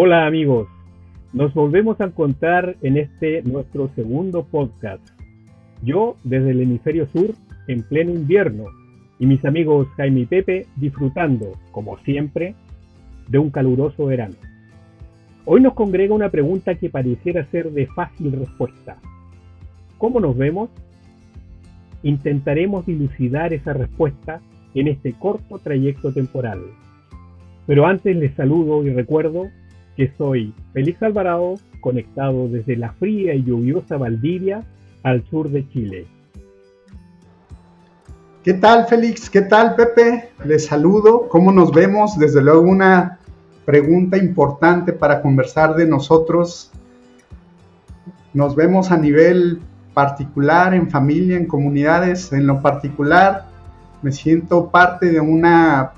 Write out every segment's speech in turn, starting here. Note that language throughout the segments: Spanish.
Hola amigos, nos volvemos a encontrar en este nuestro segundo podcast. Yo desde el hemisferio sur en pleno invierno y mis amigos Jaime y Pepe disfrutando, como siempre, de un caluroso verano. Hoy nos congrega una pregunta que pareciera ser de fácil respuesta. ¿Cómo nos vemos? Intentaremos dilucidar esa respuesta en este corto trayecto temporal. Pero antes les saludo y recuerdo que soy Félix Alvarado, conectado desde la fría y lluviosa Valdivia al sur de Chile. ¿Qué tal, Félix? ¿Qué tal, Pepe? Les saludo. ¿Cómo nos vemos? Desde luego una pregunta importante para conversar de nosotros. Nos vemos a nivel particular, en familia, en comunidades. En lo particular, me siento parte de una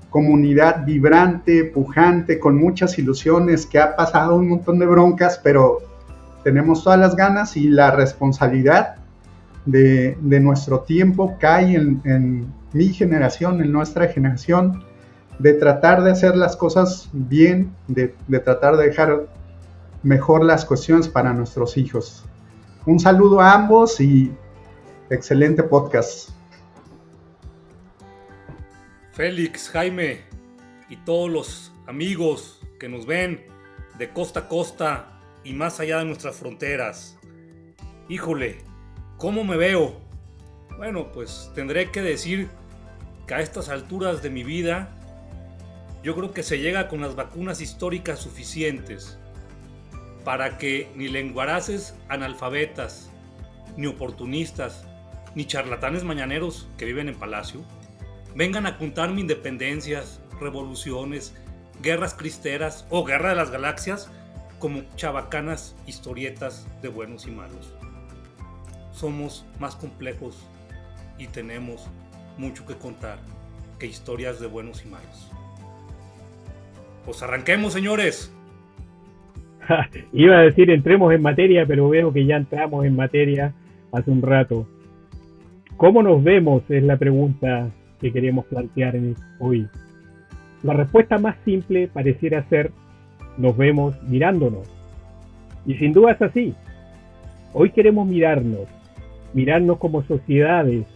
comunidad vibrante, pujante, con muchas ilusiones, que ha pasado un montón de broncas, pero tenemos todas las ganas y la responsabilidad de nuestro tiempo cae en mi generación, en nuestra generación, de tratar de hacer las cosas bien, de tratar de dejar mejor las cuestiones para nuestros hijos. Un saludo a ambos y excelente podcast. Félix, Jaime y todos los amigos que nos ven de costa a costa y más allá de nuestras fronteras. Híjole, ¿cómo me veo? Bueno, pues tendré que decir que a estas alturas de mi vida yo creo que se llega con las vacunas históricas suficientes para que ni lenguaraces analfabetas, ni oportunistas, ni charlatanes mañaneros que viven en palacio vengan a contarme independencias, revoluciones, guerras cristeras o guerra de las galaxias como chabacanas historietas de buenos y malos. Somos más complejos y tenemos mucho que contar que historias de buenos y malos. Pues arranquemos, señores. Iba a decir entremos en materia, pero veo que ya entramos en materia hace un rato. ¿Cómo nos vemos? Es la pregunta que queremos plantear hoy. La respuesta más simple pareciera ser: nos vemos mirándonos. Y sin duda es así. Hoy queremos mirarnos como sociedades,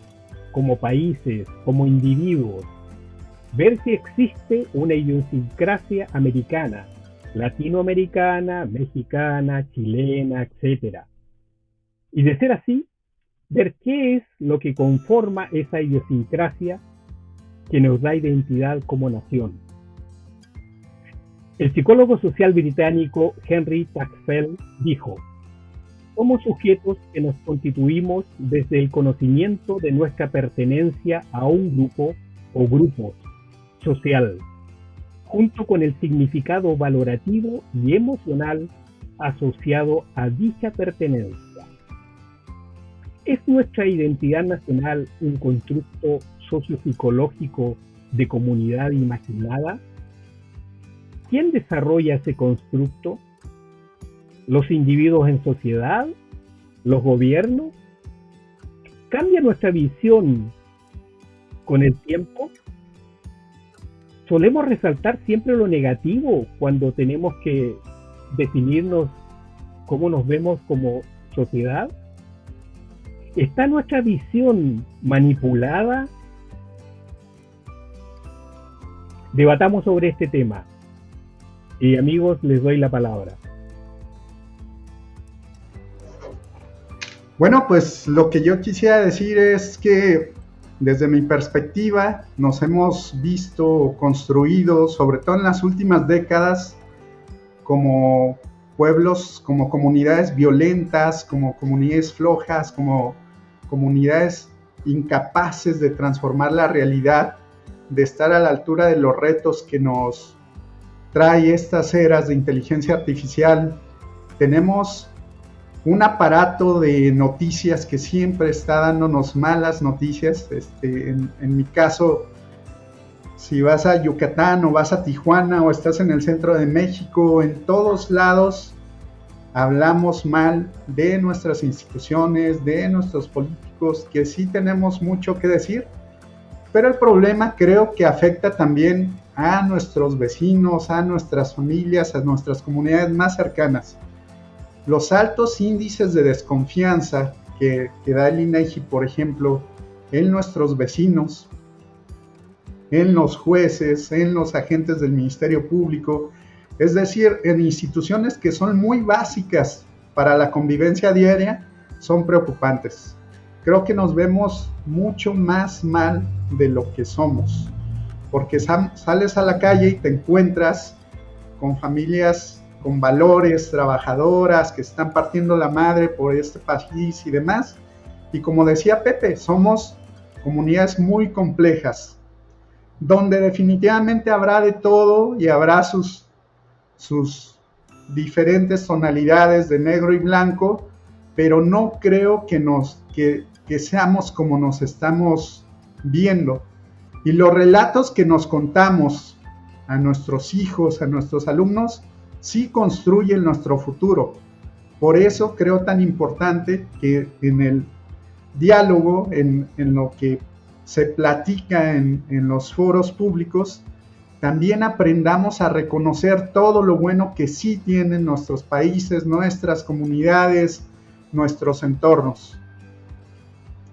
como países, como individuos, ver si existe una idiosincrasia americana, latinoamericana, mexicana, chilena, etc. Y de ser así, ver qué es lo que conforma esa idiosincrasia que nos da identidad como nación. El psicólogo social británico Henry Taxfeld dijo: somos sujetos que nos constituimos desde el conocimiento de nuestra pertenencia a un grupo o grupos social, junto con el significado valorativo y emocional asociado a dicha pertenencia. ¿Es nuestra identidad nacional un constructo sociopsicológico de comunidad imaginada? ¿Quién desarrolla ese constructo? ¿Los individuos en sociedad? ¿Los gobiernos? ¿Cambia nuestra visión con el tiempo? Solemos resaltar siempre lo negativo cuando tenemos que definirnos cómo nos vemos como sociedad. ¿Está nuestra visión manipulada? Debatamos sobre este tema. Y amigos, les doy la palabra. Bueno, pues lo que yo quisiera decir es que desde mi perspectiva nos hemos visto construidos, sobre todo en las últimas décadas, como pueblos, como comunidades violentas, como comunidades flojas, como comunidades incapaces de transformar la realidad, de estar a la altura de los retos que nos trae estas eras de inteligencia artificial. Tenemos un aparato de noticias que siempre está dándonos malas noticias. En mi caso, si vas a Yucatán o vas a Tijuana o estás en el centro de México, en todos lados hablamos mal de nuestras instituciones, de nuestros políticos, que sí tenemos mucho que decir, pero el problema creo que afecta también a nuestros vecinos, a nuestras familias, a nuestras comunidades más cercanas. Los altos índices de desconfianza que da el INEGI, por ejemplo, en nuestros vecinos, en los jueces, en los agentes del Ministerio Público, es decir, en instituciones que son muy básicas para la convivencia diaria, son preocupantes. Creo que nos vemos mucho más mal de lo que somos, porque sales a la calle y te encuentras con familias con valores, trabajadoras, que están partiendo la madre por este país y demás. Y como decía Pepe, somos comunidades muy complejas, donde definitivamente habrá de todo y habrá sus diferentes tonalidades de negro y blanco, pero no creo que seamos como nos estamos viendo. Y los relatos que nos contamos a nuestros hijos, a nuestros alumnos, sí construyen nuestro futuro. Por eso creo tan importante que en el diálogo, en lo que se platica en los foros públicos, también aprendamos a reconocer todo lo bueno que sí tienen nuestros países, nuestras comunidades, nuestros entornos.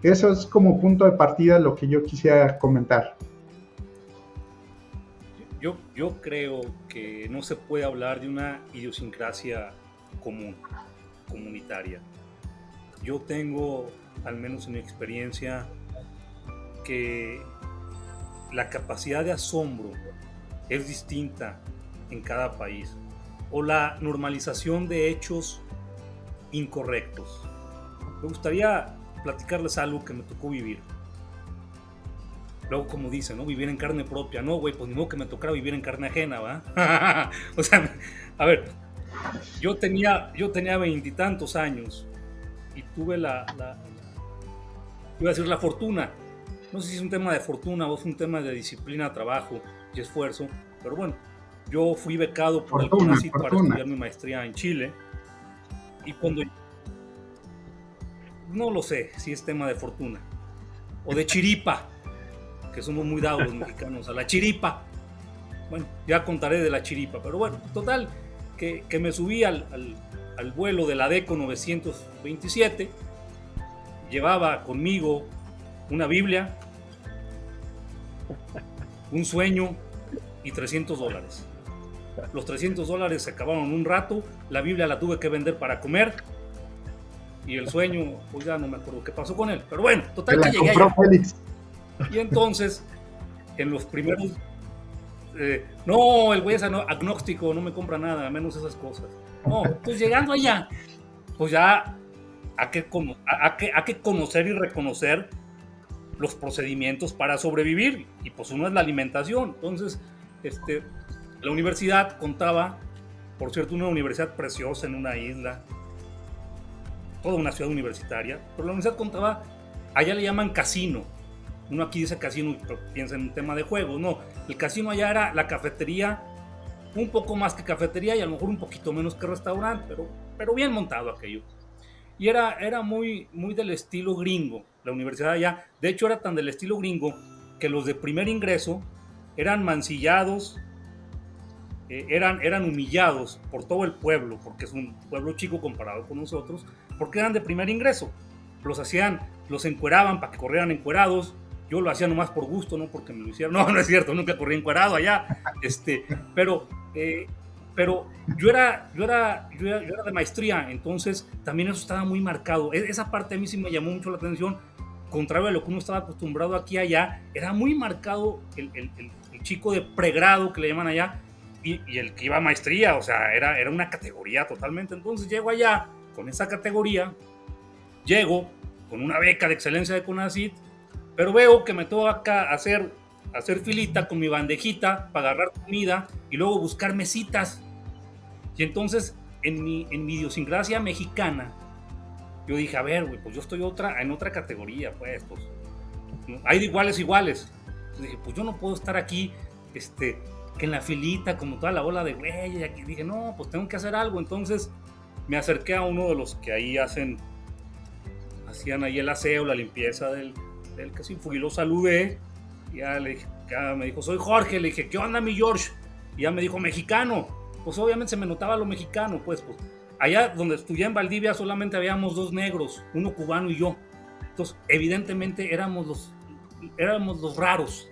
Eso es como punto de partida lo que yo quisiera comentar. Yo creo que no se puede hablar de una idiosincrasia comunitaria. Yo tengo, al menos en mi experiencia, que la capacidad de asombro es distinta en cada país, o la normalización de hechos incorrectos. Me gustaría platicarles algo que me tocó vivir. Luego, como dicen, ¿no? Vivir en carne propia. No, güey, pues ni modo que me tocara vivir en carne ajena, ¿va? O sea, a ver, yo tenía 20 años y tuve iba a decir la fortuna. No sé si es un tema de fortuna o es un tema de disciplina, trabajo y esfuerzo, pero bueno, yo fui becado por el CONACYT para estudiar mi maestría en Chile, y cuando... No lo sé si es tema de fortuna o de chiripa, que somos muy dados los mexicanos a la chiripa. Bueno, ya contaré de la chiripa, pero bueno, total, que me subí al vuelo de la DECO 927, llevaba conmigo una Biblia, un sueño y $300. Los $300 se acabaron en un rato, la Biblia la tuve que vender para comer, y el sueño, pues ya no me acuerdo qué pasó con él, pero bueno, total que llegué allá. Félix. Y entonces, en los primeros... no, el güey es agnóstico, no me compra nada, menos esas cosas. No, pues llegando allá, pues ya hay que conocer y reconocer los procedimientos para sobrevivir, y pues uno es la alimentación. Entonces, la universidad contaba, por cierto, una universidad preciosa en una isla, toda una ciudad universitaria, pero la universidad contaba, allá le llaman casino. Uno aquí dice casino y piensa en un tema de juegos. No, el casino allá era la cafetería, un poco más que cafetería y a lo mejor un poquito menos que restaurante, pero bien montado aquello. Y era muy, muy del estilo gringo, la universidad allá. De hecho, era tan del estilo gringo que los de primer ingreso eran mancillados, eran humillados por todo el pueblo, porque es un pueblo chico comparado con nosotros, porque eran de primer ingreso. Los encueraban para que corrieran encuerados. Yo lo hacía nomás por gusto, no porque me lo hicieran. No, no es cierto, nunca corrí encuerado allá. Pero yo era de maestría, entonces también eso estaba muy marcado. Esa parte a mí sí me llamó mucho la atención. Contrario a lo que uno estaba acostumbrado aquí allá, era muy marcado el chico de pregrado que le llaman allá y el que iba a maestría, o sea, era una categoría totalmente. Entonces llego allá con esa categoría, llego con una beca de excelencia de CONACYT, pero veo que me toca hacer filita con mi bandejita para agarrar comida y luego buscar mesitas. Y entonces, en mi idiosincrasia mexicana, yo dije, a ver, güey, pues yo estoy en otra categoría, pues hay de iguales. Entonces dije, pues yo no puedo estar aquí, que en la filita, como toda la bola de güey, y aquí dije, no, pues tengo que hacer algo. Entonces me acerqué a uno de los que ahí hacían ahí el aseo, la limpieza del casino, fui y lo saludé, y ya le dije, acá me dijo, soy Jorge. Le dije, ¿qué onda, mi George? Y ya me dijo, mexicano. Pues obviamente se me notaba lo mexicano, pues. Allá donde estudié en Valdivia solamente habíamos 2 negros, uno cubano y yo. Entonces, evidentemente éramos los raros.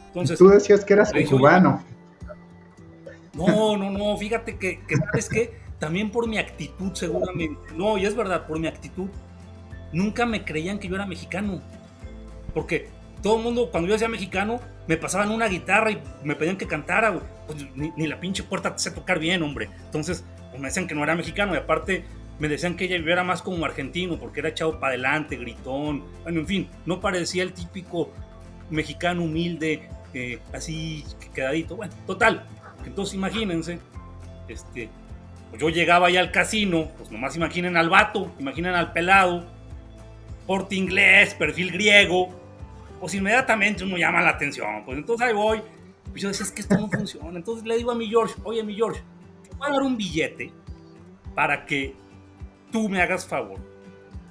Entonces, tú decías que eras cubano. No, fíjate que ¿sabes qué? También por mi actitud, seguramente. No, y es verdad, por mi actitud. Nunca me creían que yo era mexicano. Porque todo el mundo, cuando yo decía mexicano, me pasaban una guitarra y me pedían que cantara. Pues, ni la pinche puerta te sé tocar bien, hombre. Entonces, pues me decían que no era mexicano. Y aparte, me decían que yo era más como argentino, porque era echado para adelante, gritón. Bueno, en fin, no parecía el típico mexicano humilde, así quedadito. Bueno, total. Entonces, imagínense, pues yo llegaba ya al casino, pues nomás imaginen al vato, imaginen al pelado, porte inglés, perfil griego, pues inmediatamente uno llama la atención. Pues entonces ahí voy, pues yo decía, es que esto no funciona. Entonces le digo a mi George, oye, mi George, te voy a dar un billete para que tú me hagas favor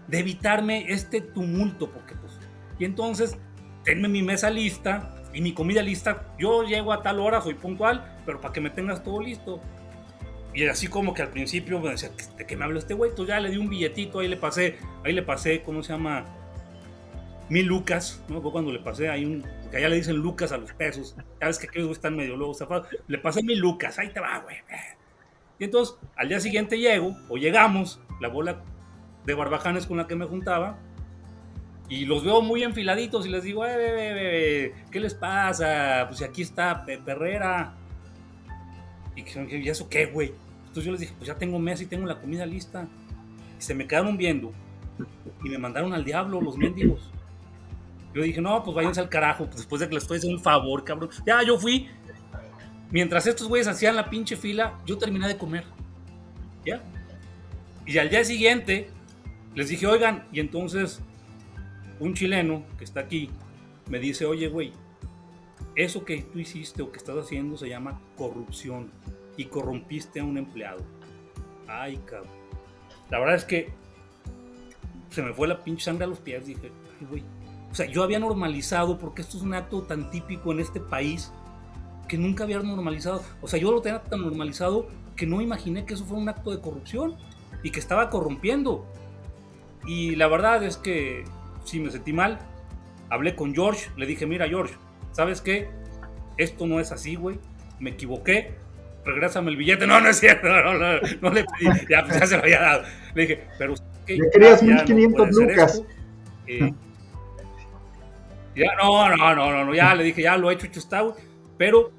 de evitarme este tumulto, porque pues, y entonces tenme mi mesa lista y mi comida lista. Yo llego a tal hora, soy puntual, pero para que me tengas todo listo. Y así como que al principio me decía, ¿de qué me habla este güey? Entonces ya le di un billetito, ahí le pasé, ¿cómo se llama? 1000 lucas, ¿no? Cuando le pasé ahí porque allá le dicen lucas a los pesos, ya ves que aquellos güeyes están medio luego zafados, le pasé 1000 lucas, ahí te va, güey. Y entonces al día siguiente llegamos, la bola de barbajanes con la que me juntaba, y los veo muy enfiladitos y les digo, ¿qué les pasa? Pues aquí está Perrera. ¿Y eso qué, güey? Entonces yo les dije, pues ya tengo mesa y tengo la comida lista. Y se me quedaron viendo y me mandaron al diablo los mendigos. Yo dije, no, pues váyanse al carajo, pues después de que les estoy haciendo un favor, cabrón. Ya, yo fui. Mientras estos güeyes hacían la pinche fila, yo terminé de comer. ¿Ya? Y al día siguiente les dije, oigan, y entonces un chileno que está aquí me dice, oye, güey, eso que tú hiciste o que estás haciendo se llama corrupción y corrompiste a un empleado. Ay, cabrón. La verdad es que se me fue la pinche sangre a los pies. Dije, ay, güey. O sea, yo había normalizado, porque esto es un acto tan típico en este país que nunca había normalizado. O sea, yo lo tenía tan normalizado que no imaginé que eso fuera un acto de corrupción y que estaba corrompiendo. Y la verdad es que sí me sentí mal. Hablé con George, le dije, mira, George, ¿sabes qué? Esto no es así, güey. Me equivoqué. Regrésame el billete. No es cierto. No le pedí. Ya se lo había dado. Le dije, pero ¿qué? Le querías 1500 lucas. Ya, no. Ya le dije, ya lo he hecho está, güey. Pero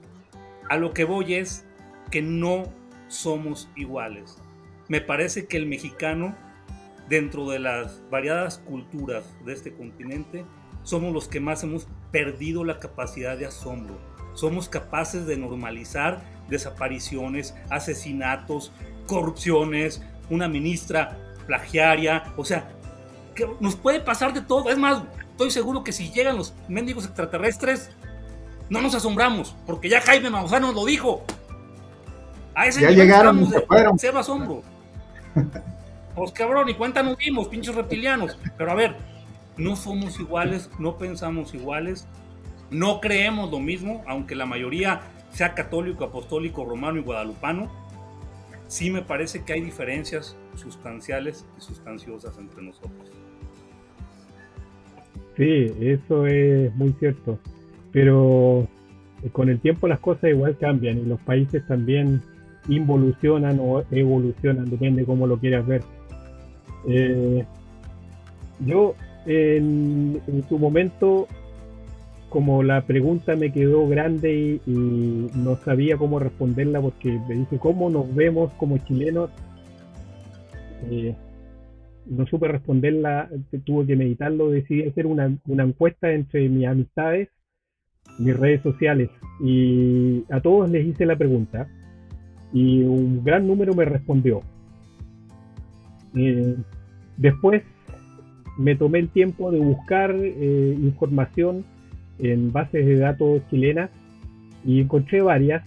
a lo que voy es que no somos iguales. Me parece que el mexicano, dentro de las variadas culturas de este continente, somos los que más hemos perdido la capacidad de asombro. Somos capaces de normalizar desapariciones, asesinatos, corrupciones, una ministra plagiaria. O sea, que nos puede pasar de todo. Es más, estoy seguro que si llegan los mendigos extraterrestres, no nos asombramos, porque ya Jaime Maussan nos lo dijo. A ese ya llegaron y se fueron. Cero asombro. Pues cabrón, y cuenta nos vimos, pinches reptilianos. Pero a ver, no somos iguales, no pensamos iguales, no creemos lo mismo, aunque la mayoría sea católico, apostólico, romano y guadalupano. Sí me parece que hay diferencias sustanciales y sustanciosas entre nosotros. Sí, eso es muy cierto. Pero con el tiempo las cosas igual cambian y los países también involucionan o evolucionan, depende de cómo lo quieras ver. Yo en su momento, como la pregunta me quedó grande y no sabía cómo responderla, porque me dije cómo nos vemos como chilenos, no supe responderla, tuve que meditarlo, decidí hacer una encuesta entre mis amistades, mis redes sociales, y a todos les hice la pregunta y un gran número me respondió. Después me tomé el tiempo de buscar información en bases de datos chilenas y encontré varias,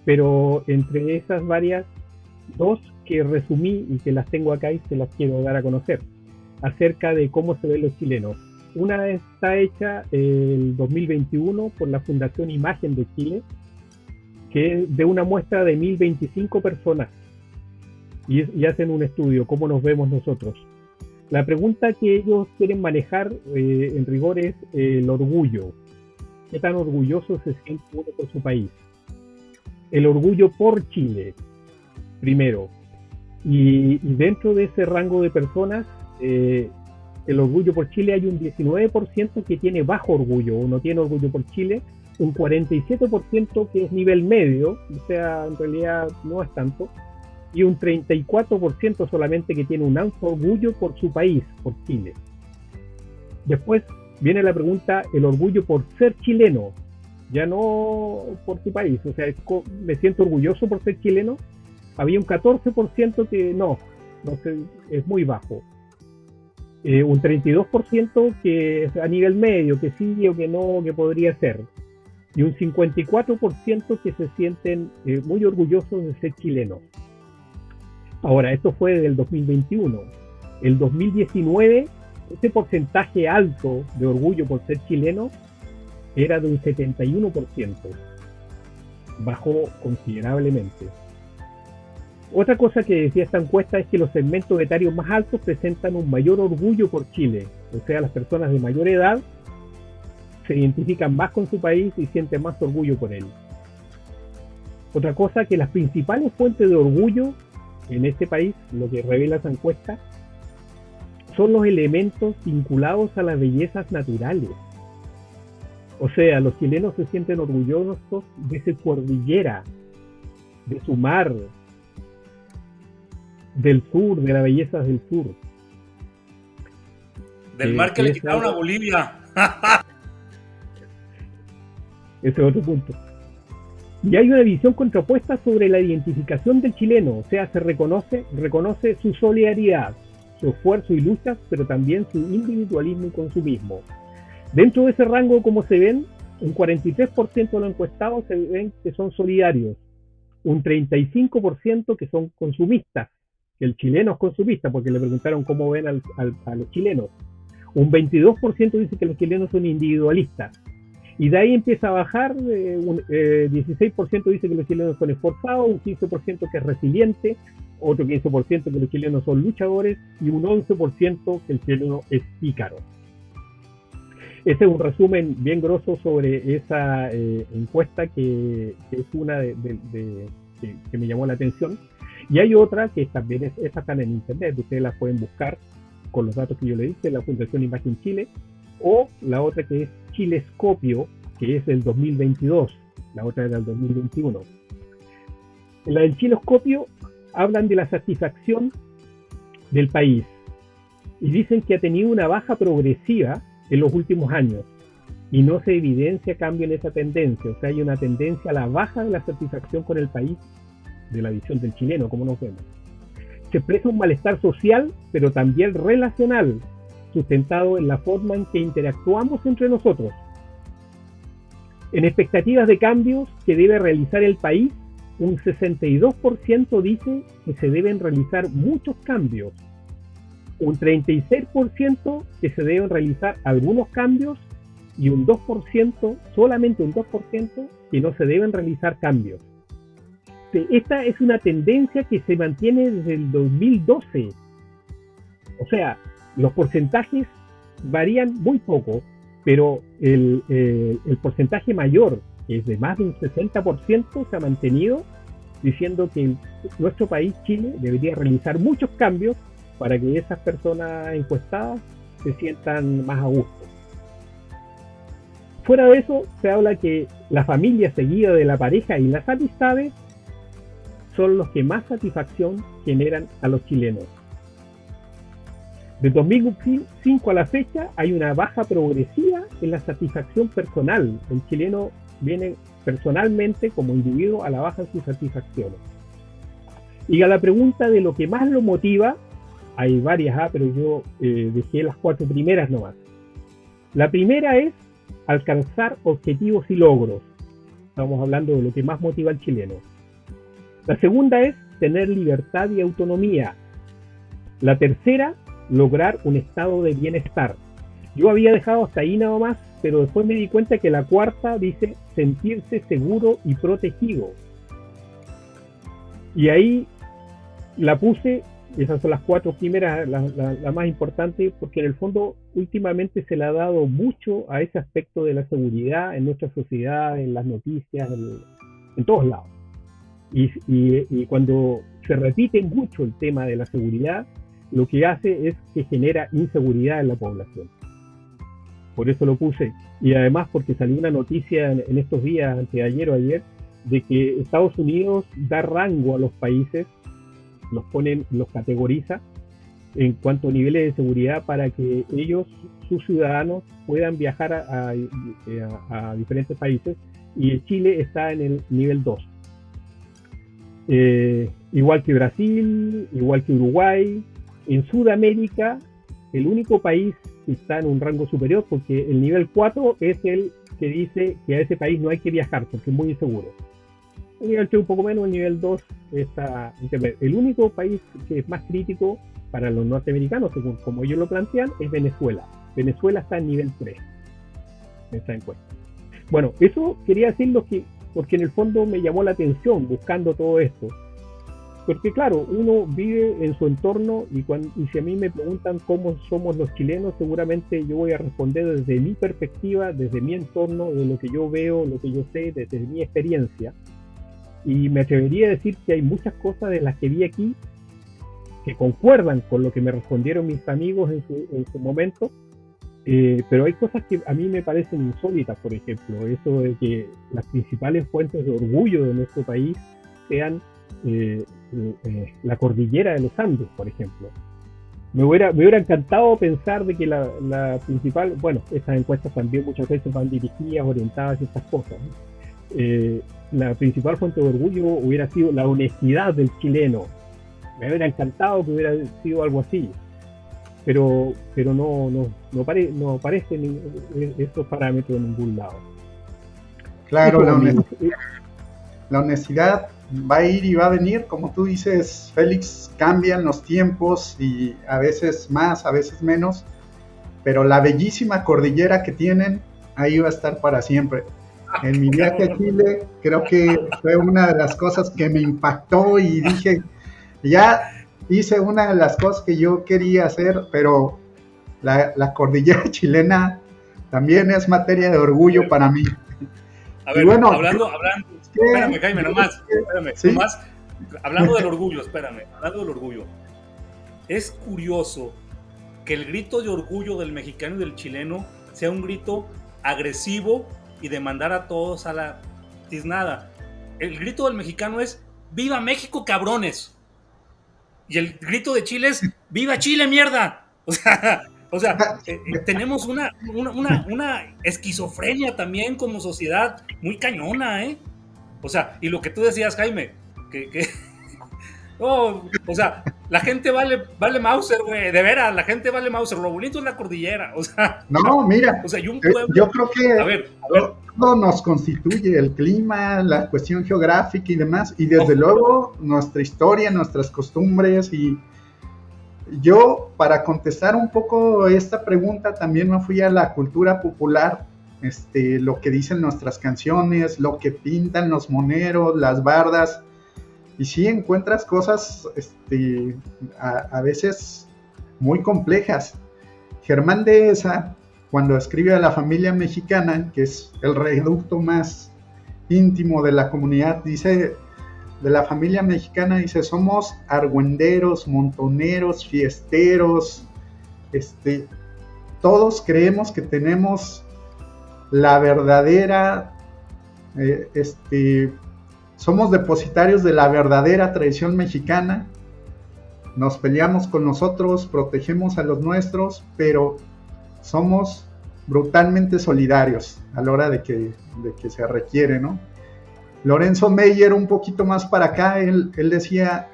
pero entre esas varias, 2 que resumí y que las tengo acá y se las quiero dar a conocer, acerca de cómo se ven los chilenos. Una está hecha el 2021 por la Fundación Imagen de Chile, que es de una muestra de 1025 personas, y hacen un estudio, cómo nos vemos nosotros. La pregunta que ellos quieren manejar en rigor es el orgullo. ¿Qué tan orgulloso se siente uno por su país? El orgullo por Chile, primero. Y dentro de ese rango de personas, el orgullo por Chile, hay un 19% que tiene bajo orgullo o no tiene orgullo por Chile, un 47% que es nivel medio, o sea, en realidad no es tanto, y un 34% solamente que tiene un alto orgullo por su país, por Chile. Después viene la pregunta, el orgullo por ser chileno, ya no por su país, o sea, me siento orgulloso por ser chileno. Había un 14% que no sé, es muy bajo. Un 32% que es a nivel medio, que sí o que no, que podría ser. Y un 54% que se sienten muy orgullosos de ser chilenos. Ahora, esto fue del 2021. El 2019, ese porcentaje alto de orgullo por ser chileno era de un 71%. Bajó considerablemente. Otra cosa que decía esta encuesta es que los segmentos etarios más altos presentan un mayor orgullo por Chile. O sea, las personas de mayor edad se identifican más con su país y sienten más orgullo por él. Otra cosa, que las principales fuentes de orgullo en este país, lo que revela esa encuesta, son los elementos vinculados a las bellezas naturales. O sea, los chilenos se sienten orgullosos de su cordillera, de su mar, del sur, de las bellezas del sur. Del mar que le quitaron a Bolivia. Ese es otro punto. Y hay una visión contrapuesta sobre la identificación del chileno, o sea, se reconoce su solidaridad, su esfuerzo y luchas, pero también su individualismo y consumismo. Dentro de ese rango, como se ven, un 43% de los encuestados se ven que son solidarios, un 35% que son consumistas, que el chileno es consumista, porque le preguntaron cómo ven a los chilenos. Un 22% dice que los chilenos son individualistas. Y de ahí empieza a bajar, un 16% dice que los chilenos son esforzados, un 15% que es resiliente, otro 15% que los chilenos son luchadores y un 11% que el chileno es pícaro. Ese es un resumen bien grosso sobre esa encuesta que es una que me llamó la atención. Y hay otra que también estas están en internet, ustedes las pueden buscar con los datos que yo le dije, la Fundación Imagen Chile, o la otra que es Chilescopio, que es del 2022, la otra era del 2021. En la del Chilescopio hablan de la satisfacción del país y dicen que ha tenido una baja progresiva en los últimos años y no se evidencia cambio en esa tendencia, o sea, hay una tendencia a la baja de la satisfacción con el país de la visión del chileno, como nos vemos. Se expresa un malestar social, pero también relacional, sustentado en la forma en que interactuamos entre nosotros. En expectativas de cambios que debe realizar el país, un 62% dice que se deben realizar muchos cambios, un 36% que se deben realizar algunos cambios y un 2%, solamente un 2%, que no se deben realizar cambios. Esta es una tendencia que se mantiene desde el 2012. O sea, los porcentajes varían muy poco, pero el porcentaje mayor, que es de más de un 60%, se ha mantenido diciendo que nuestro país, Chile, debería realizar muchos cambios para que esas personas encuestadas se sientan más a gusto. Fuera de eso, se habla que la familia seguida de la pareja y las amistades son los que más satisfacción generan a los chilenos. De 2005 a la fecha hay una baja progresiva en la satisfacción personal. El chileno viene personalmente como individuo a la baja en sus satisfacciones. Y a la pregunta de lo que más lo motiva, hay varias, pero yo dejé las 4 primeras nomás. La primera es alcanzar objetivos y logros. Estamos hablando de lo que más motiva al chileno. La segunda es tener libertad y autonomía. La tercera, lograr un estado de bienestar. Yo había dejado hasta ahí nada más, pero después me di cuenta que la cuarta dice sentirse seguro y protegido. Y ahí la puse, esas son las 4 primeras, la más importante, porque en el fondo últimamente se le ha dado mucho a ese aspecto de la seguridad en nuestra sociedad, en las noticias, en todos lados. Y cuando se repite mucho el tema de la seguridad, lo que hace es que genera inseguridad en la población. Por eso lo puse. Y además porque salió una noticia en estos días, anteayer o ayer, de que Estados Unidos da rango a los países, los categoriza en cuanto a niveles de seguridad para que ellos, sus ciudadanos, puedan viajar a diferentes países, y Chile está en el nivel 2. Igual que Brasil, igual que Uruguay. En Sudamérica, el único país que está en un rango superior, porque el nivel 4 es el que dice que a ese país no hay que viajar porque es muy inseguro. El nivel 3 un poco menos, el nivel 2 está intermedio. El único país que es más crítico para los norteamericanos, según como ellos lo plantean, es Venezuela. Venezuela está en nivel 3 en esta encuesta. Bueno, eso quería decirlo porque en el fondo me llamó la atención buscando todo esto. Porque claro, uno vive en su entorno y si a mí me preguntan cómo somos los chilenos, seguramente yo voy a responder desde mi perspectiva, desde mi entorno, de lo que yo veo, lo que yo sé, desde mi experiencia. Y me atrevería a decir que hay muchas cosas de las que vi aquí que concuerdan con lo que me respondieron mis amigos en su momento, pero hay cosas que a mí me parecen insólitas. Por ejemplo, eso de que las principales fuentes de orgullo de nuestro país sean la cordillera de los Andes, por ejemplo. Me hubiera encantado pensar de que la principal, bueno, estas encuestas también muchas veces van dirigidas, orientadas a estas cosas, ¿no? La principal fuente de orgullo hubiera sido la honestidad del chileno. Me hubiera encantado que hubiera sido algo así, pero no aparecen esos parámetros en ningún lado. Claro, la honestidad va a ir y va a venir, como tú dices, Félix, cambian los tiempos y a veces más, a veces menos, pero la bellísima cordillera que tienen, ahí va a estar para siempre. En mi viaje a Chile, creo que fue una de las cosas que me impactó y dije, ya hice una de las cosas que yo quería hacer, pero la cordillera chilena también es materia de orgullo para mí. A ver, bueno, hablando, espérame, Jaime, nomás, ¿sí? hablando del orgullo, hablando del orgullo. Es curioso que el grito de orgullo del mexicano y del chileno sea un grito agresivo y de mandar a todos a la tiznada. El grito del mexicano es ¡Viva México, cabrones! Y el grito de Chile es ¡Viva Chile, mierda! O sea, tenemos una esquizofrenia también como sociedad muy cañona, ¿eh? O sea, y lo que tú decías, Jaime, no, o sea, la gente vale Mauser, güey, de veras, la gente vale Mauser, lo bonito es la cordillera, o sea. No, mira, o sea, y un pueblo, yo creo que a ver. todo nos constituye, el clima, la cuestión geográfica y demás, y desde luego nuestra historia, nuestras costumbres. Y yo, para contestar un poco esta pregunta, también me fui a la cultura popular, lo que dicen nuestras canciones, lo que pintan los moneros, las bardas, y sí encuentras cosas a veces muy complejas. Germán Dehesa, cuando escribe a la familia mexicana, que es el reducto más íntimo de la comunidad, dice, de la familia mexicana, dice, somos argüenderos, montoneros, fiesteros, todos creemos que tenemos la verdadera, somos depositarios de la verdadera tradición mexicana, nos peleamos con nosotros, protegemos a los nuestros, pero somos brutalmente solidarios a la hora de que se requiere, ¿no? Lorenzo Meyer, un poquito más para acá, él decía,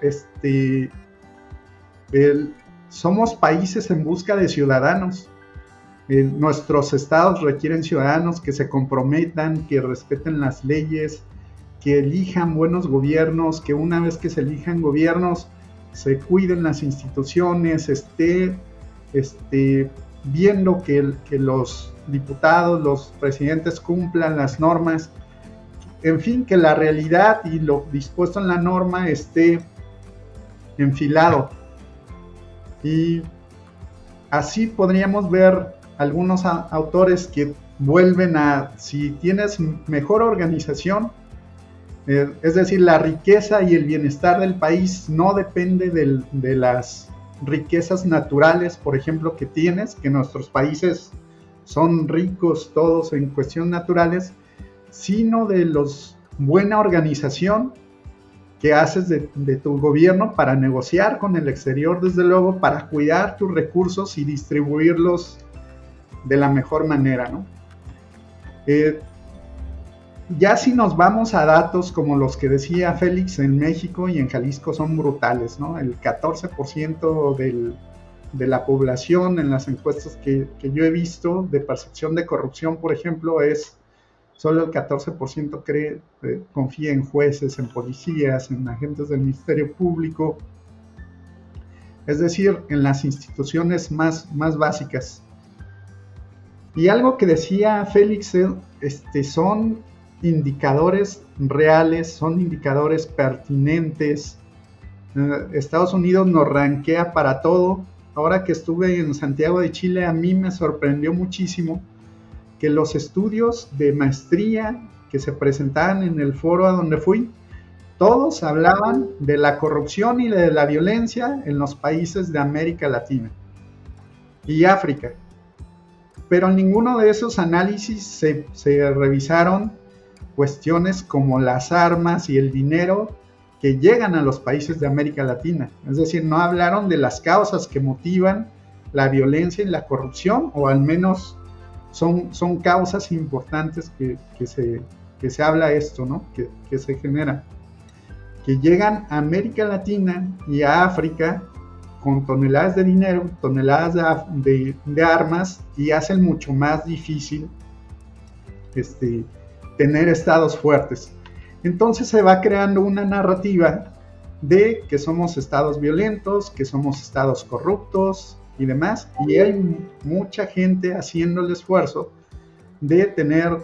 somos países en busca de ciudadanos. Nuestros estados requieren ciudadanos que se comprometan, que respeten las leyes, que elijan buenos gobiernos, que una vez que se elijan gobiernos, se cuiden las instituciones, viendo que los diputados, los presidentes cumplan las normas, en fin, que la realidad y lo dispuesto en la norma esté enfilado. Y así podríamos ver algunos autores que vuelven a, si tienes mejor organización, es decir, la riqueza y el bienestar del país no depende de las riquezas naturales, por ejemplo, que tienes, que nuestros países son ricos todos en cuestiones naturales, sino de los buena organización que haces de tu gobierno para negociar con el exterior, desde luego, para cuidar tus recursos y distribuirlos de la mejor manera, ¿no? Ya si nos vamos a datos como los que decía Félix, en México y en Jalisco son brutales, ¿no? El 14% de la población en las encuestas que yo he visto de percepción de corrupción, por ejemplo, es solo el 14% confía en jueces, en policías, en agentes del Ministerio Público, es decir, en las instituciones más básicas. Y algo que decía Félix, son indicadores reales, son indicadores pertinentes. Estados Unidos nos rankea para todo. Ahora que estuve en Santiago de Chile, a mí me sorprendió muchísimo que los estudios de maestría que se presentaban en el foro a donde fui, todos hablaban de la corrupción y de la violencia en los países de América Latina y África. Pero en ninguno de esos análisis se revisaron cuestiones como las armas y el dinero que llegan a los países de América Latina. Es decir, no hablaron de las causas que motivan la violencia y la corrupción, o al menos son causas importantes que se habla esto, ¿no? Que se generan, que llegan a América Latina y a África con toneladas de dinero, toneladas de armas, y hacen mucho más difícil tener estados fuertes. Entonces se va creando una narrativa de que somos estados violentos, que somos estados corruptos y demás, y hay mucha gente haciendo el esfuerzo de tener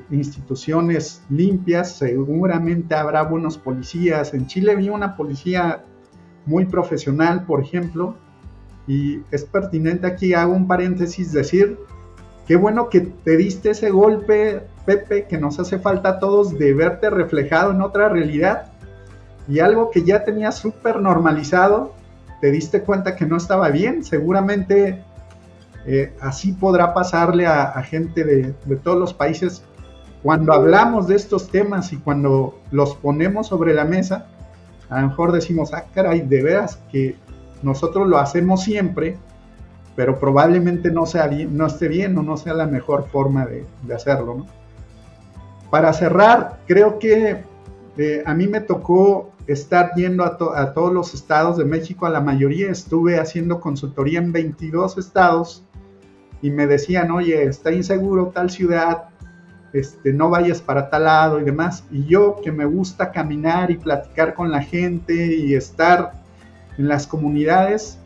instituciones limpias. Seguramente habrá buenos policías. En Chile vi una policía muy profesional, por ejemplo, y es pertinente aquí, hago un paréntesis, decir, qué bueno que te diste ese golpe, Pepe, que nos hace falta a todos, de verte reflejado en otra realidad, y algo que ya tenías súper normalizado, te diste cuenta que no estaba bien. Seguramente así podrá pasarle a gente de todos los países. Cuando hablamos de estos temas y cuando los ponemos sobre la mesa, a lo mejor decimos, caray, de veras que nosotros lo hacemos siempre, pero probablemente no esté bien o no sea la mejor forma de hacerlo, ¿no? Para cerrar, creo que a mí me tocó estar yendo a todos los estados de México, a la mayoría. Estuve haciendo consultoría en 22 estados y me decían, oye, está inseguro tal ciudad, no vayas para tal lado y demás. Y yo, que me gusta caminar y platicar con la gente y estar en las comunidades,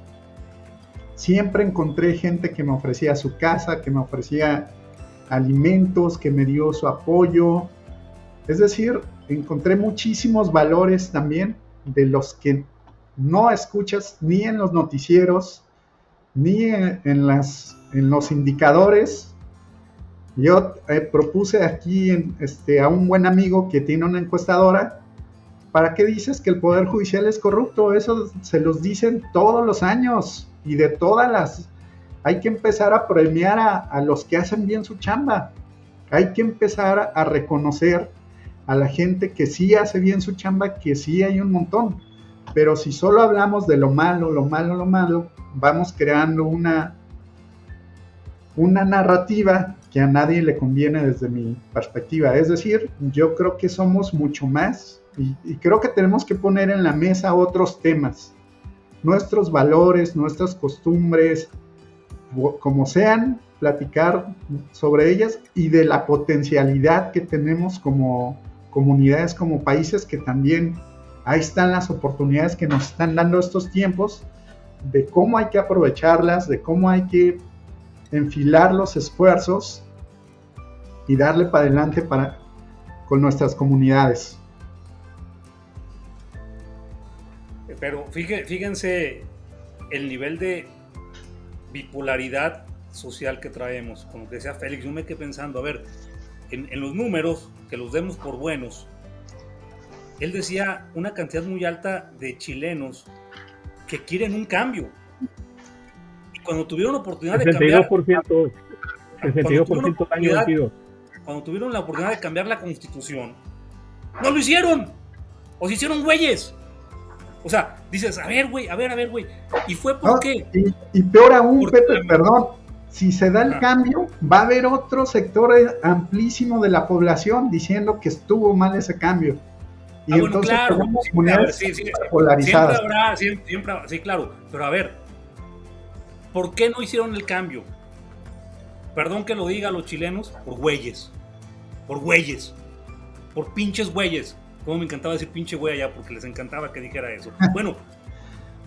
siempre encontré gente que me ofrecía su casa, que me ofrecía alimentos, que me dio su apoyo. Es decir, encontré muchísimos valores también de los que no escuchas ni en los noticieros, ni en los indicadores. Yo propuse aquí a un buen amigo que tiene una encuestadora, ¿para qué dices que el Poder Judicial es corrupto? Eso se los dicen todos los años, y de todas las... Hay que empezar a premiar a los que hacen bien su chamba. Hay que empezar a reconocer a la gente que sí hace bien su chamba, que sí hay un montón. Pero si solo hablamos de lo malo, vamos creando una narrativa que a nadie le conviene desde mi perspectiva. Es decir, yo creo que somos mucho más, y creo que tenemos que poner en la mesa otros temas, nuestros valores, nuestras costumbres, como sean, platicar sobre ellas, y de la potencialidad que tenemos como comunidades, como países, que también ahí están las oportunidades que nos están dando estos tiempos de cómo hay que aprovecharlas, de cómo hay que enfilar los esfuerzos y darle para adelante con nuestras comunidades. Pero fíjense el nivel de bipolaridad social que traemos. Como que decía Félix, yo me quedé pensando, a ver, en los números, que los demos por buenos, él decía una cantidad muy alta de chilenos que quieren un cambio. Y cuando tuvieron la oportunidad de cambiar... 62% año 22. Cuando tuvieron la oportunidad de cambiar la Constitución, ¡no lo hicieron! ¡O se hicieron güeyes! O sea, dices, a ver, güey. ¿Y fue por qué? Y peor aún, Pepe, perdón, si se da el cambio, va a haber otro sector amplísimo de la población diciendo que estuvo mal ese cambio. Y entonces claro, tenemos comunidades polarizadas. Siempre habrá, sí, claro. Pero a ver, ¿por qué no hicieron el cambio? Perdón que lo diga a los chilenos, por güeyes. Por pinches güeyes. Como me encantaba decir pinche güey allá, porque les encantaba que dijera eso. Bueno,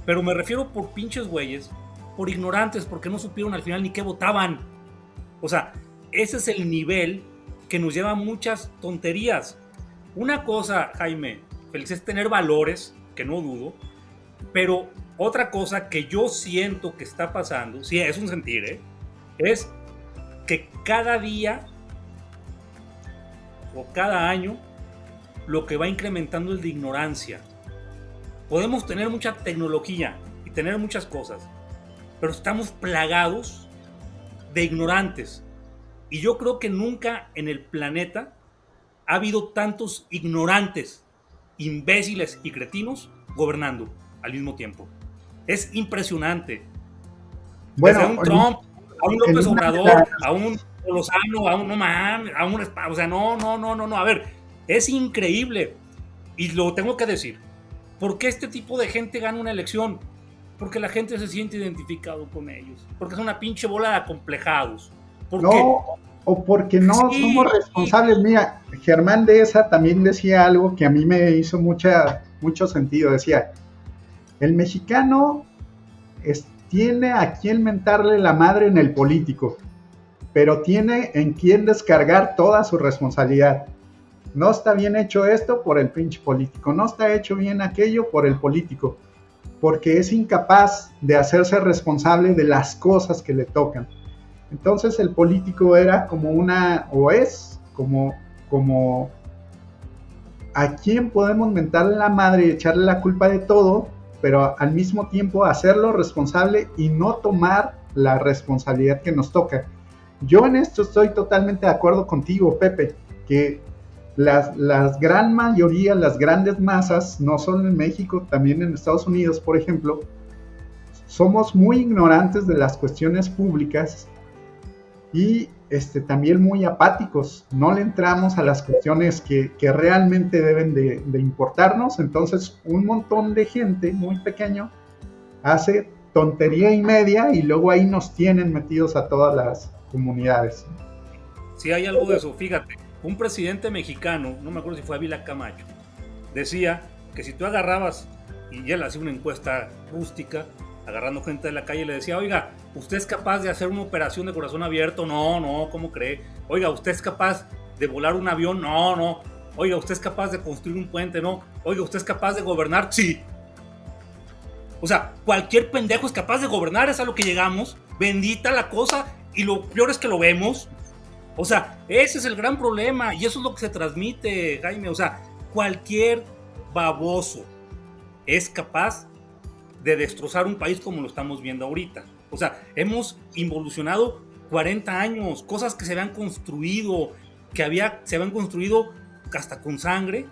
pero me refiero por pinches güeyes, por ignorantes, porque no supieron al final ni qué votaban. O sea, ese es el nivel que nos lleva a muchas tonterías. Una cosa, Jaime, Félix, es tener valores, que no dudo, pero otra cosa que yo siento que está pasando, sí, es un sentir, es que cada día o cada año lo que va incrementando es de ignorancia. Podemos tener mucha tecnología y tener muchas cosas, pero estamos plagados de ignorantes. Y yo creo que nunca en el planeta ha habido tantos ignorantes, imbéciles y cretinos gobernando al mismo tiempo. Es impresionante. Bueno, desde un Trump, a un López Obrador, a un Lozano, a un o sea, no, a ver, es increíble. Y lo tengo que decir. ¿Por qué este tipo de gente gana una elección? Porque la gente se siente identificado con ellos. Porque es una pinche bola de acomplejados. O porque no somos responsables. Mira, Germán Dehesa también decía algo que a mí me hizo mucho sentido. Decía, el mexicano tiene a quien mentarle la madre en el político, pero tiene en quien descargar toda su responsabilidad. No está bien hecho esto por el pinche político, no está hecho bien aquello por el político, porque es incapaz de hacerse responsable de las cosas que le tocan. Entonces el político era es como a quien podemos mentarle la madre y echarle la culpa de todo, pero al mismo tiempo hacerlo responsable y no tomar la responsabilidad que nos toca. Yo en esto estoy totalmente de acuerdo contigo, Pepe, que las gran mayoría, las grandes masas, no solo en México, también en Estados Unidos, por ejemplo, somos muy ignorantes de las cuestiones públicas y también muy apáticos. No le entramos a las cuestiones que realmente deben de importarnos. Entonces un montón de gente muy pequeño hace tontería y media y luego ahí nos tienen metidos a todas las comunidades. Sí, hay algo de eso. Fíjate, un presidente mexicano, no me acuerdo si fue Ávila Camacho, decía que si tú agarrabas, y él hacía una encuesta rústica, agarrando gente de la calle, le decía, oiga, ¿usted es capaz de hacer una operación de corazón abierto? No, ¿cómo cree? Oiga, ¿usted es capaz de volar un avión? No. Oiga, ¿usted es capaz de construir un puente? No. Oiga, ¿usted es capaz de gobernar? Sí. O sea, cualquier pendejo es capaz de gobernar, es a lo que llegamos. Bendita la cosa, y lo peor es que lo vemos. O sea, ese es el gran problema, y eso es lo que se transmite, Jaime. O sea, cualquier baboso es capaz de destrozar un país como lo estamos viendo ahorita. O sea, hemos involucionado 40 años, cosas que se habían construido, se habían construido hasta con sangre,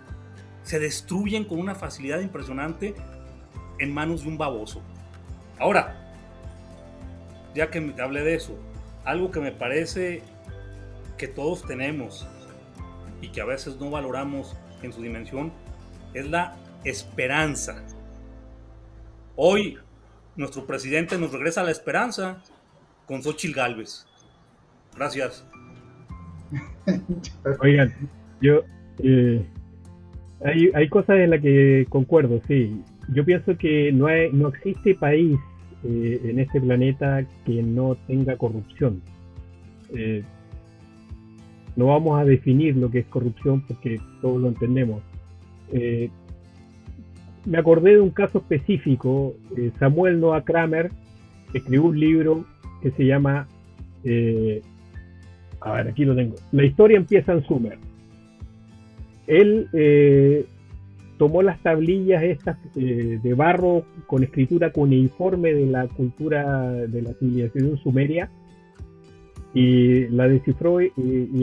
se destruyen con una facilidad impresionante en manos de un baboso. Ahora, ya que me hablé de eso, algo que me parece que todos tenemos y que a veces no valoramos en su dimensión es la esperanza. Hoy nuestro presidente nos regresa la esperanza con Xóchitl Gálvez. Gracias. Oigan, yo hay cosas en las que concuerdo, sí. Yo pienso que no existe país en este planeta que no tenga corrupción. No vamos a definir lo que es corrupción porque todos lo entendemos. Me acordé de un caso específico. Samuel Noah Kramer escribió un libro que se llama, a ver, aquí lo tengo, La historia empieza en Sumer. Él tomó las tablillas estas de barro con escritura cuneiforme de la cultura de la civilización sumeria y la descifró y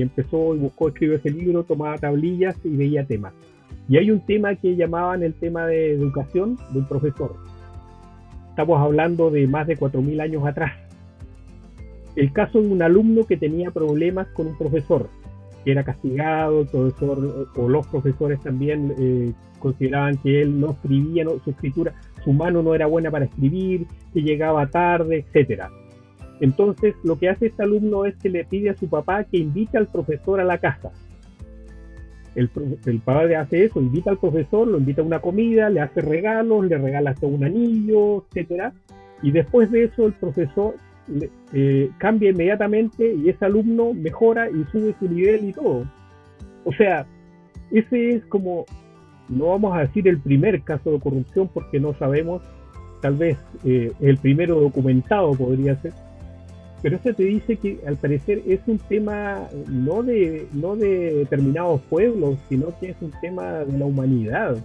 empezó y buscó, escribió ese libro, tomaba tablillas y veía temas. Y hay un tema que llamaban el tema de educación del profesor. Estamos hablando de más de 4.000 años atrás. El caso de un alumno que tenía problemas con un profesor, que era castigado, el profesor o los profesores también consideraban que él no escribía, su escritura, su mano no era buena para escribir, que llegaba tarde, etcétera. Entonces lo que hace este alumno es que le pide a su papá que invite al profesor a la casa. El padre hace eso, invita al profesor, lo invita a una comida, le hace regalos, le regala hasta un anillo, etcétera. Y después de eso el profesor cambia inmediatamente y ese alumno mejora y sube su nivel y todo. O sea, ese es como, no vamos a decir el primer caso de corrupción porque no sabemos, tal vez el primero documentado podría ser, pero eso te dice que al parecer es un tema no de determinados pueblos, sino que es un tema de la humanidad.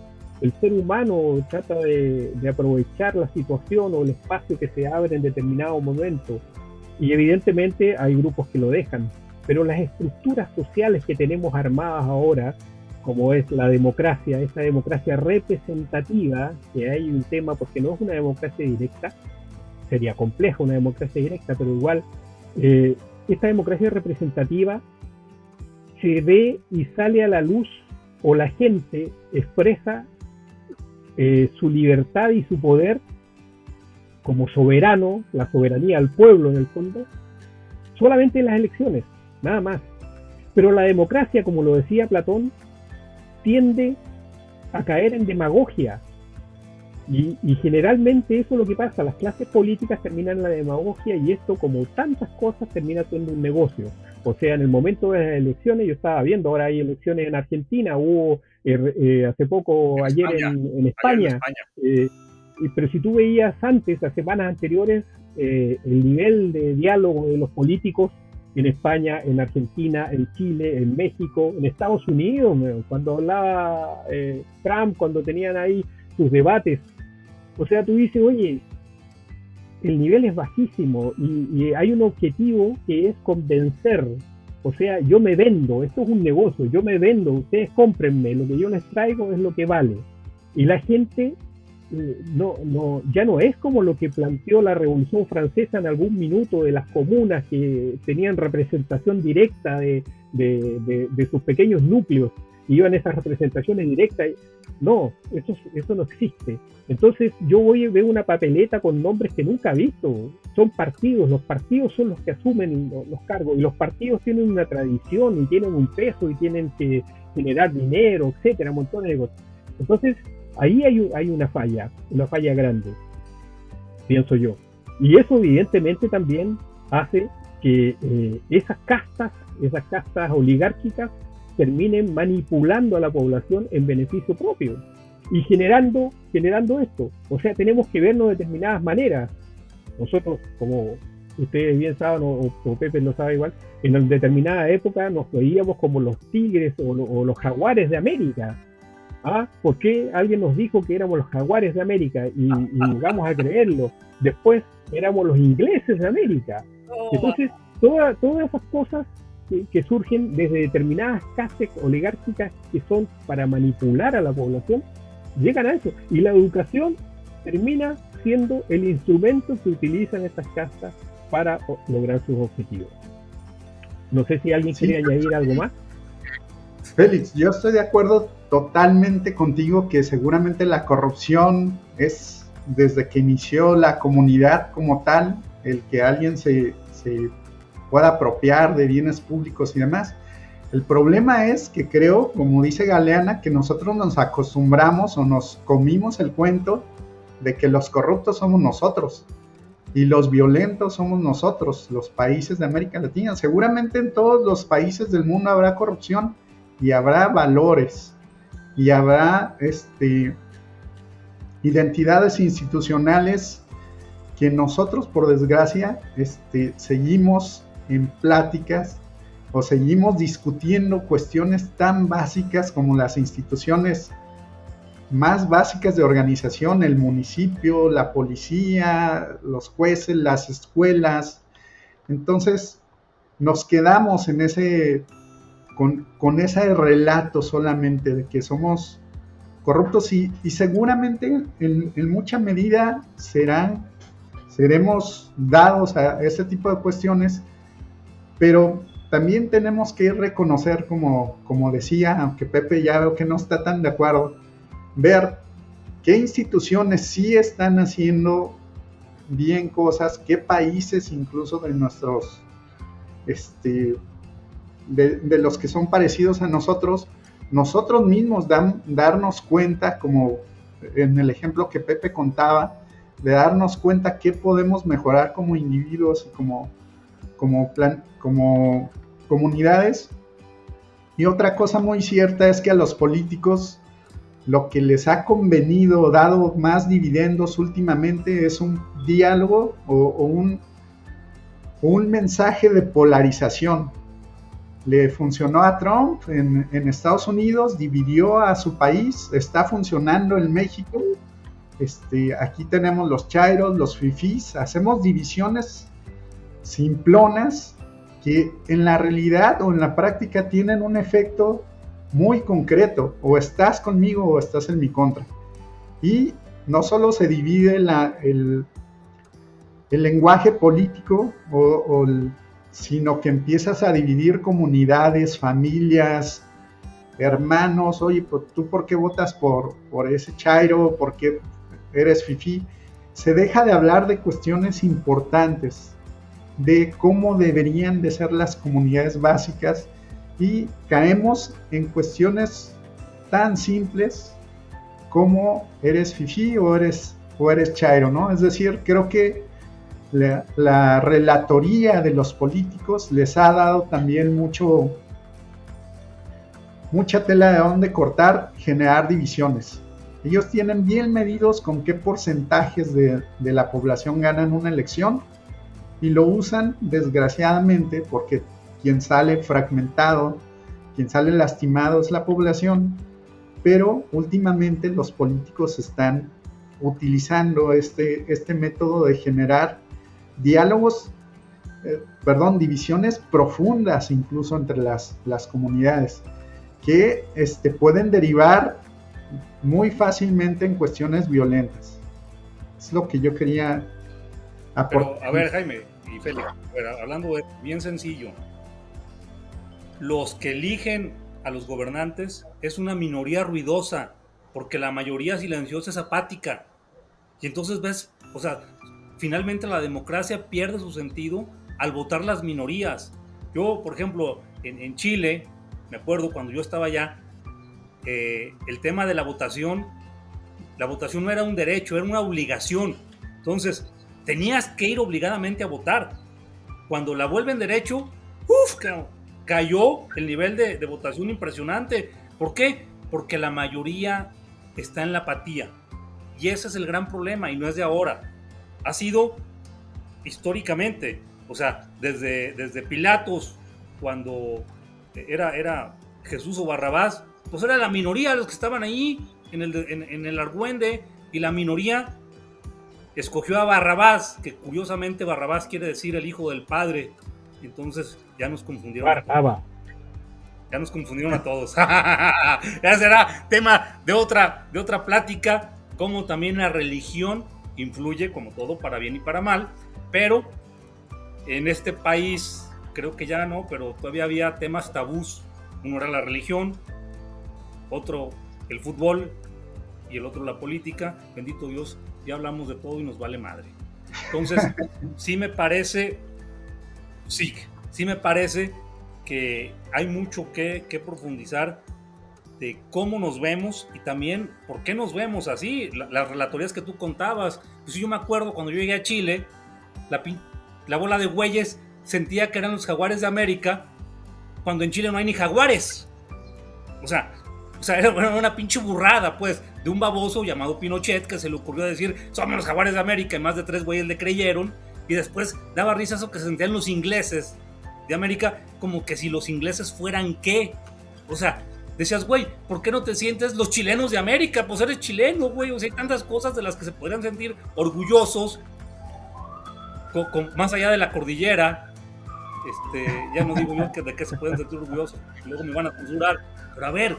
El ser humano trata de aprovechar la situación o el espacio que se abre en determinado momento, y evidentemente hay grupos que lo dejan, pero las estructuras sociales que tenemos armadas ahora, como es la democracia, esa democracia representativa, que hay un tema porque no es una democracia directa, sería compleja una democracia directa, pero igual esta democracia representativa se ve y sale a la luz, o la gente expresa su libertad y su poder como soberano, la soberanía al pueblo en el fondo, solamente en las elecciones, nada más. Pero la democracia, como lo decía Platón, tiende a caer en demagogia. Y generalmente eso es lo que pasa, las clases políticas terminan en la demagogia y esto, como tantas cosas, termina siendo un negocio. O sea, en el momento de las elecciones, yo estaba viendo, ahora hay elecciones en Argentina, hubo hace poco, ayer en España. Pero si tú veías antes, las semanas anteriores, el nivel de diálogo de los políticos en España, en Argentina, en Chile, en México, en Estados Unidos, cuando hablaba Trump, cuando tenían ahí sus debates, o sea, tú dices, oye, el nivel es bajísimo y hay un objetivo que es convencer. O sea, yo me vendo, esto es un negocio, yo me vendo, ustedes cómprenme, lo que yo les traigo es lo que vale. Y la gente ya no es como lo que planteó la Revolución Francesa en algún minuto de las comunas que tenían representación directa de sus pequeños núcleos, y iban esas representaciones directas. No, eso no existe. Entonces yo veo una papeleta con nombres que nunca he visto. Son partidos, los partidos son los que asumen los cargos, y los partidos tienen una tradición y tienen un peso y tienen que generar dinero, etcétera, montones de cosas. Entonces ahí hay una falla grande, pienso yo. Y eso evidentemente también hace que esas castas oligárquicas terminen manipulando a la población en beneficio propio y generando esto. O sea, tenemos que vernos de determinadas maneras. Nosotros, como ustedes bien saben, o Pepe lo sabe igual, en determinada época nos veíamos como los tigres o los jaguares de América. ¿Por qué alguien nos dijo que éramos los jaguares de América? Y vamos a creerlo. Después éramos los ingleses de América. Entonces, todas esas cosas que surgen desde determinadas castas oligárquicas que son para manipular a la población, llegan a eso. Y la educación termina siendo el instrumento que utilizan estas castas para lograr sus objetivos. No sé si alguien quiere añadir algo más. Félix, yo estoy de acuerdo totalmente contigo que seguramente la corrupción es desde que inició la comunidad como tal, el que alguien se pueda apropiar de bienes públicos y demás. El problema es que creo, como dice Galeana, que nosotros nos acostumbramos o nos comimos el cuento de que los corruptos somos nosotros. y los violentos somos nosotros, los países de América Latina. Seguramente en todos los países del mundo habrá corrupción y habrá valores y habrá identidades institucionales que nosotros, por desgracia, seguimos en pláticas o seguimos discutiendo cuestiones tan básicas como las instituciones más básicas de organización, el municipio, la policía, los jueces, las escuelas. Entonces nos quedamos en con ese relato solamente de que somos corruptos y seguramente en mucha medida seremos dados a ese tipo de cuestiones, pero también tenemos que reconocer, como decía, aunque Pepe ya veo que no está tan de acuerdo, ver qué instituciones sí están haciendo bien cosas, qué países incluso de nuestros, de los que son parecidos a nosotros mismos darnos cuenta, como en el ejemplo que Pepe contaba, de darnos cuenta qué podemos mejorar como individuos y como comunidades. Y otra cosa muy cierta es que a los políticos lo que les ha convenido, dado más dividendos últimamente, es un diálogo o un mensaje de polarización. Le funcionó a Trump en Estados Unidos, dividió a su país, está funcionando en México. Aquí tenemos los chairos, los fifís, hacemos divisiones simplonas que en la realidad o en la práctica tienen un efecto muy concreto: o estás conmigo o estás en mi contra. Y no solo se divide el lenguaje político sino que empiezas a dividir comunidades, familias, hermanos. Oye, ¿tú por qué votas por ese chairo? ¿Por qué eres fifí? Se deja de hablar de cuestiones importantes, de cómo deberían de ser las comunidades básicas, y caemos en cuestiones tan simples como eres fifí o eres chairo, ¿no? Es decir, creo que la relatoría de los políticos les ha dado también mucha tela de donde cortar, generar divisiones. Ellos tienen bien medidos con qué porcentajes de la población ganan una elección, y lo usan desgraciadamente porque quien sale fragmentado, quien sale lastimado es la población. Pero últimamente los políticos están utilizando este método de generar diálogos, divisiones profundas incluso entre las comunidades, que pueden derivar muy fácilmente en cuestiones violentas. Es lo que yo quería aportar. Pero, a ver, Jaime y Félix, hablando de bien sencillo, los que eligen a los gobernantes es una minoría ruidosa, porque la mayoría silenciosa es apática. Y entonces ves, o sea, finalmente la democracia pierde su sentido al votar las minorías. Yo, por ejemplo, en Chile, me acuerdo cuando yo estaba allá, el tema de la votación no era un derecho, era una obligación. Entonces, tenías que ir obligadamente a votar. Cuando la vuelven derecho, cayó el nivel de votación impresionante. ¿Por qué? Porque la mayoría está en la apatía. Y ese es el gran problema, y no es de ahora. Ha sido históricamente, o sea, desde Pilatos, cuando era Jesús o Barrabás, pues era la minoría los que estaban ahí en el argüende, y la minoría escogió a Barrabás, que curiosamente Barrabás quiere decir el hijo del padre. Entonces ya nos confundieron. Ya nos confundieron a todos. Ya será tema de otra plática, cómo también la religión influye, como todo, para bien y para mal. Pero en este país creo que ya no, pero todavía había temas tabús. Uno era la religión, otro el fútbol y el otro la política. Bendito Dios, ya hablamos de todo y nos vale madre. Entonces sí me parece que hay mucho que profundizar de cómo nos vemos, y también por qué nos vemos así. Las relatorías que tú contabas, pues yo me acuerdo cuando yo llegué a Chile, la bola de güeyes sentía que eran los Jaguares de América, cuando en Chile no hay ni jaguares. O sea, era una pinche burrada, pues, de un baboso llamado Pinochet que se le ocurrió decir, somos los Jaguares de América, y más de 3 güeyes le creyeron, y después daba risa eso que se sentían los ingleses de América, como que si los ingleses fueran ¿qué? O sea, decías, güey, ¿por qué no te sientes los chilenos de América? Pues eres chileno, güey, o sea, hay tantas cosas de las que se podrían sentir orgullosos, más allá de la cordillera. Ya no digo yo de qué se pueden sentir orgullosos, luego me van a censurar, pero a ver,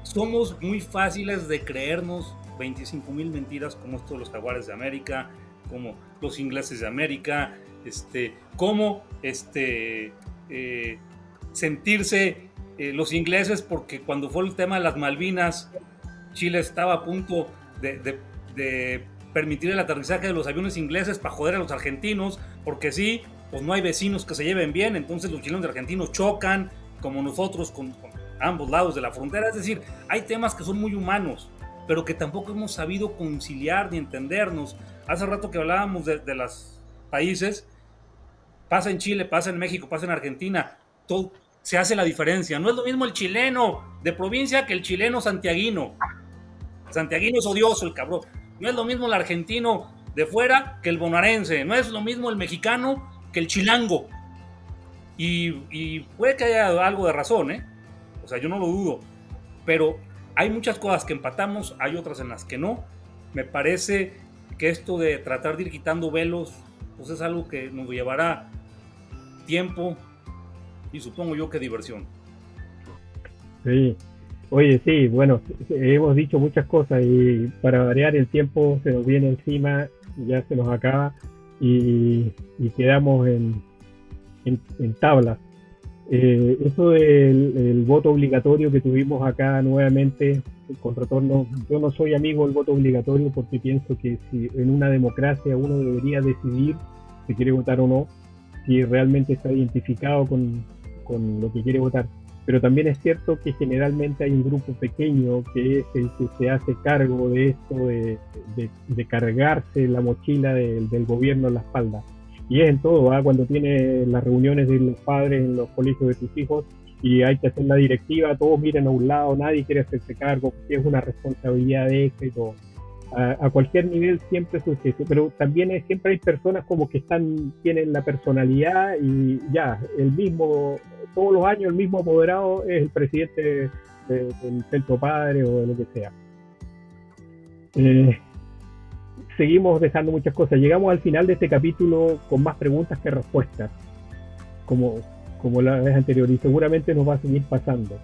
somos muy fáciles de creernos 25,000 mentiras como esto de los Jaguares de América, como los ingleses de América, como sentirse los ingleses, porque cuando fue el tema de las Malvinas, Chile estaba a punto de permitir el aterrizaje de los aviones ingleses para joder a los argentinos, porque sí, pues no hay vecinos que se lleven bien, entonces los chilenos y argentinos chocan, como nosotros con ambos lados de la frontera. Es decir, hay temas que son muy humanos, pero que tampoco hemos sabido conciliar ni entendernos. Hace rato que hablábamos de los países, pasa en Chile, pasa en México, pasa en Argentina, todo se hace la diferencia. No es lo mismo el chileno de provincia que el chileno santiaguino. Santiaguino es odioso, el cabrón. No es lo mismo el argentino de fuera que el bonaerense. No es lo mismo el mexicano que el chilango. Y puede que haya algo de razón, ¿eh? O sea, yo no lo dudo. Pero hay muchas cosas que empatamos, hay otras en las que no. Me parece que esto de tratar de ir quitando velos, pues es algo que nos llevará tiempo y supongo yo que diversión. Sí. Oye, sí, bueno, hemos dicho muchas cosas y para variar el tiempo se nos viene encima, ya se nos acaba y quedamos en tablas. Eso del voto obligatorio que tuvimos acá nuevamente con retorno, yo no soy amigo del voto obligatorio porque pienso que si en una democracia uno debería decidir si quiere votar o no, si realmente está identificado con lo que quiere votar. Pero también es cierto que generalmente hay un grupo pequeño que es el que se hace cargo de esto, de cargarse la mochila del gobierno en la espalda. Y es en todo, ¿eh? Cuando tiene las reuniones de los padres en los colegios de sus hijos y hay que hacer la directiva, todos miran a un lado, nadie quiere hacerse cargo, porque es una responsabilidad de esto y todo. A cualquier nivel siempre surge eso, pero también siempre hay personas como que tienen la personalidad y ya, todos los años el mismo apoderado es el presidente del Centro Padre o de lo que sea. Seguimos dejando muchas cosas. Llegamos al final de este capítulo con más preguntas que respuestas, como la vez anterior, y seguramente nos va a seguir pasando.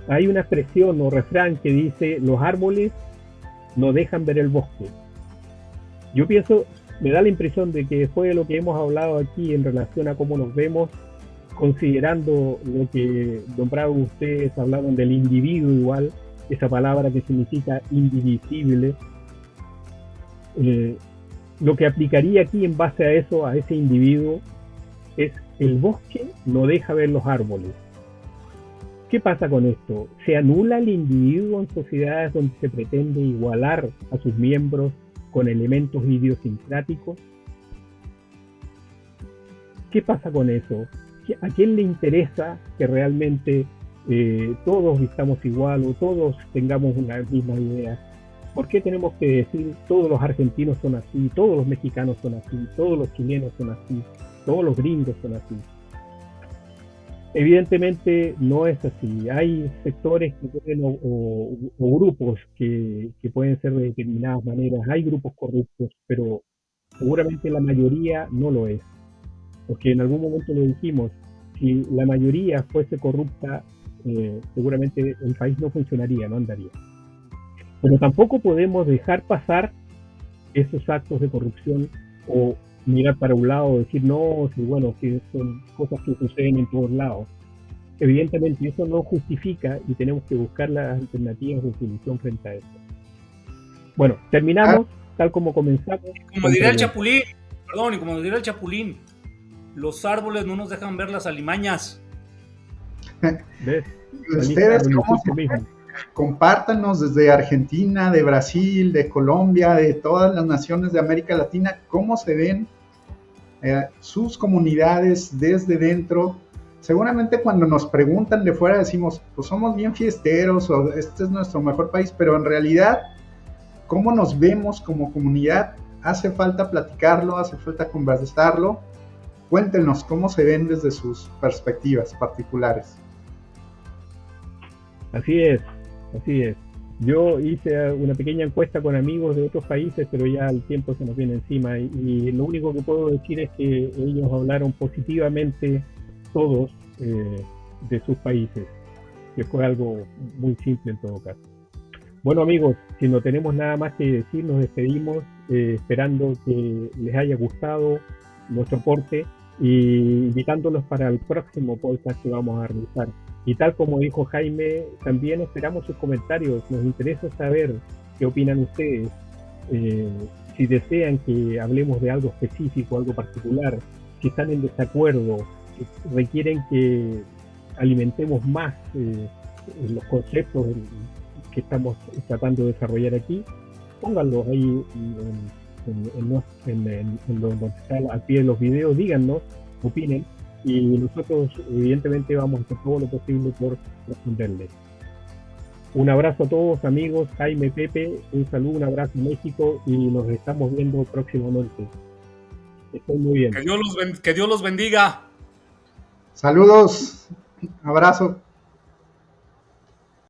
Hay una expresión o refrán que dice: los árboles no dejan ver el bosque. Yo pienso, me da la impresión de que después de lo que hemos hablado aquí en relación a cómo nos vemos, considerando lo que nombraron ustedes, hablaron del individuo igual, esa palabra que significa indivisible, lo que aplicaría aquí en base a eso, a ese individuo, es: el bosque no deja ver los árboles. ¿Qué pasa con esto? ¿Se anula el individuo en sociedades donde se pretende igualar a sus miembros con elementos idiosincráticos? ¿Qué pasa con eso? ¿A quién le interesa que realmente todos vistamos igual o todos tengamos una misma idea? ¿Por qué tenemos que decir todos los argentinos son así, todos los mexicanos son así, todos los chilenos son así, todos los gringos son así? Evidentemente no es así. Hay sectores que pueden, o grupos que pueden ser de determinadas maneras. Hay grupos corruptos, pero seguramente la mayoría no lo es. Porque en algún momento lo dijimos, si la mayoría fuese corrupta, seguramente el país no funcionaría, no andaría. Pero tampoco podemos dejar pasar esos actos de corrupción o mirar para un lado y decir no, si bueno, que son cosas que suceden en todos lados. Evidentemente eso no justifica y tenemos que buscar las alternativas de solución frente a eso. Bueno, terminamos tal como comenzamos. Como diría el Chapulín, y como diría el Chapulín, los árboles no nos dejan ver las alimañas. ¿Ves? ¿Ustedes cómo se compártanos desde Argentina, de Brasil, de Colombia, de todas las naciones de América Latina, cómo se ven sus comunidades desde dentro. Seguramente cuando nos preguntan de fuera decimos, pues somos bien fiesteros o este es nuestro mejor país, pero en realidad, cómo nos vemos como comunidad, hace falta platicarlo, hace falta conversarlo. Cuéntenos cómo se ven desde sus perspectivas particulares. Así es, así es. Yo hice una pequeña encuesta con amigos de otros países, pero ya el tiempo se nos viene encima y lo único que puedo decir es que ellos hablaron positivamente todos de sus países, que fue algo muy simple en todo caso. Bueno amigos, si no tenemos nada más que decir, nos despedimos esperando que les haya gustado nuestro aporte y invitándolos para el próximo podcast que vamos a realizar. Y tal como dijo Jaime, también esperamos sus comentarios, nos interesa saber qué opinan ustedes, si desean que hablemos de algo específico, algo particular, si están en desacuerdo, si requieren que alimentemos más los conceptos que estamos tratando de desarrollar aquí, pónganlos ahí en donde está al pie de los videos, díganos, opinen, y nosotros evidentemente vamos a hacer todo lo posible por responderles. Un abrazo a todos amigos, Jaime, Pepe, un saludo, un abrazo México y nos estamos viendo próximamente. Estén muy bien. Que Dios los bendiga. Saludos, abrazo.